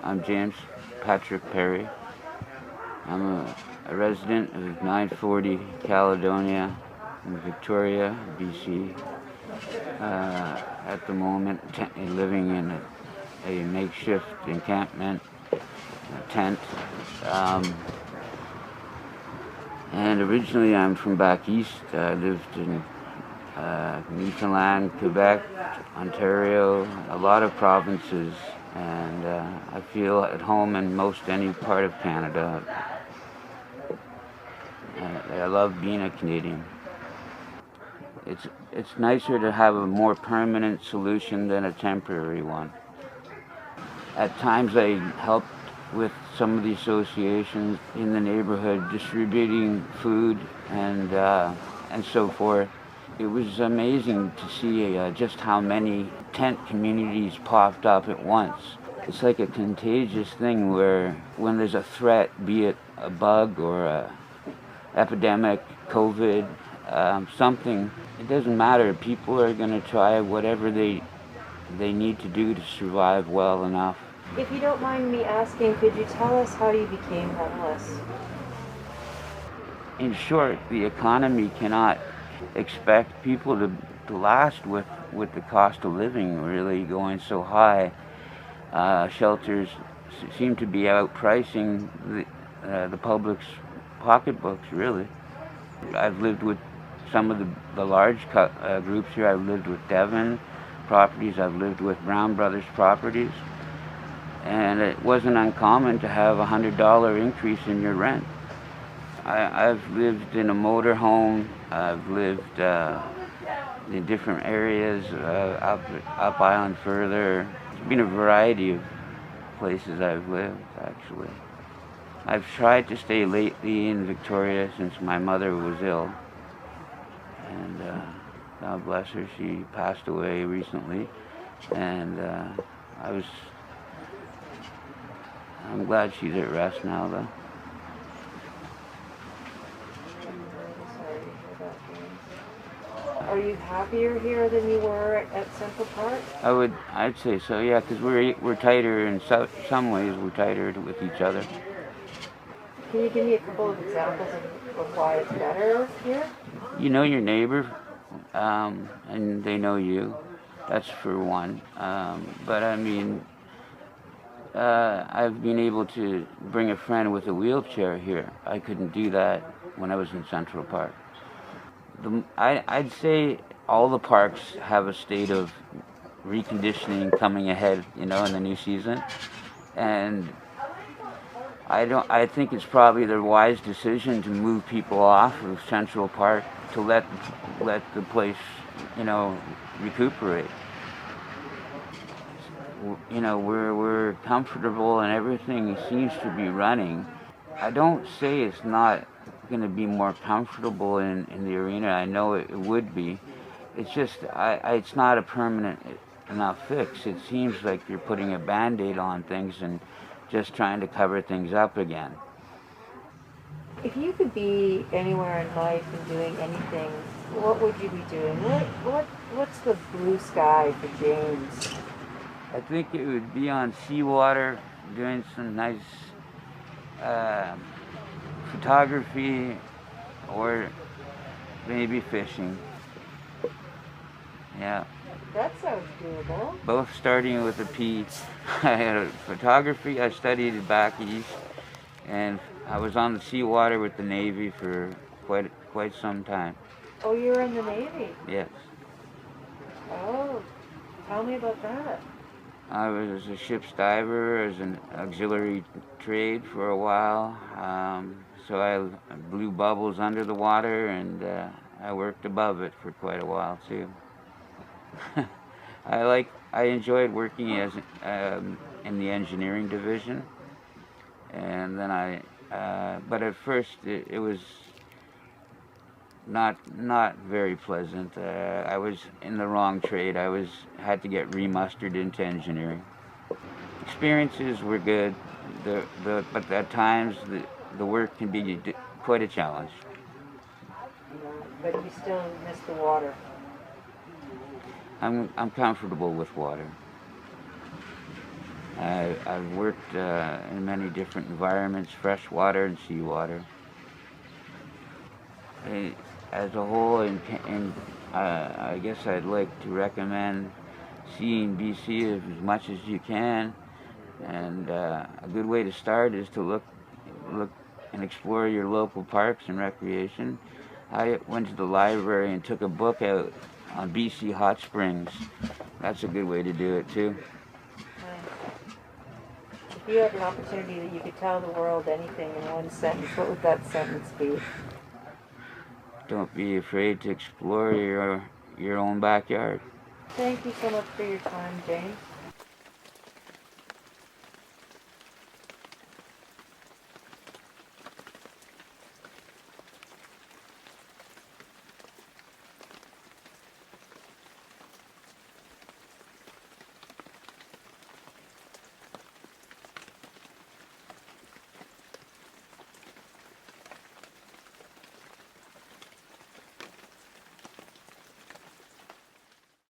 I'm James Patrick Perry. I'm a resident of 940 Caledonia in Victoria, BC. At the moment, living in a makeshift encampment, a tent. And originally I'm from back east. I lived in Newfoundland, Quebec, Ontario, a lot of provinces, and I feel at home in most any part of Canada. I love being a Canadian. It's nicer to have a more permanent solution than a temporary one. At times I helped with some of the associations in the neighborhood distributing food and so forth. It was amazing to see just how many tent communities popped up at once. It's like a contagious thing where when there's a threat, be it a bug or a epidemic, COVID, something, it doesn't matter. People are going to try whatever they need to do to survive well enough. If you don't mind me asking, could you tell us how you became homeless? In short, the economy cannot expect people to last with the cost of living really going so high. Shelters seem to be outpricing the public's pocketbooks, really. I've lived with some of the large groups here. I've lived with Devon properties. I've lived with Brown Brothers properties. And it wasn't uncommon to have a $100 increase in your rent. I've lived in a motor home. I've lived in different areas, up island further. It's been a variety of places I've lived, actually. I've tried to stay lately in Victoria since my mother was ill. And God bless her, she passed away recently. And I'm glad she's at rest now, though. Are you happier here than you were at Central Park? I'd say so, yeah, because we're tighter in some ways. We're tighter with each other. Can you give me a couple of examples of why it's better here? You know your neighbor, and they know you. That's for one. But I mean, I've been able to bring a friend with a wheelchair here. I couldn't do that when I was in Central Park. I'd say all the parks have a state of reconditioning coming ahead, in the new season, and I think it's probably the wise decision to move people off of Central Park to let the place, recuperate. We're comfortable and everything seems to be running. I don't say it's not going to be more comfortable in the arena. I know it would be. It's just it's not a permanent enough fix. It seems like you're putting a Band-Aid on things and just trying to cover things up again. If you could be anywhere in life and doing anything, what would you be doing? What's the blue sky for James? I think it would be on seawater, doing some nice photography, or maybe fishing. Yeah. That sounds doable. Both starting with a P. I had photography. I studied back east, and I was on the seawater with the Navy for quite some time. Oh, you were in the Navy? Yes. Oh, tell me about that. I was a ship's diver as an auxiliary trade for a while. So I blew bubbles under the water, and I worked above it for quite a while too. I enjoyed working as in the engineering division, and then but at first it was not very pleasant. I was in the wrong trade. Had to get remustered into engineering. Experiences were good, but at times the work can be quite a challenge. But you still miss the water. I'm comfortable with water. I've worked in many different environments, fresh water and seawater. Eh, As a whole, I guess I'd like to recommend seeing BC as much as you can. And a good way to start is to look and explore your local parks and recreation. I went to the library and took a book out on BC hot springs. That's a good way to do it too. If you had an opportunity that you could tell the world anything in one sentence, what would that sentence be? Don't be afraid to explore your own backyard. Thank you so much for your time, James.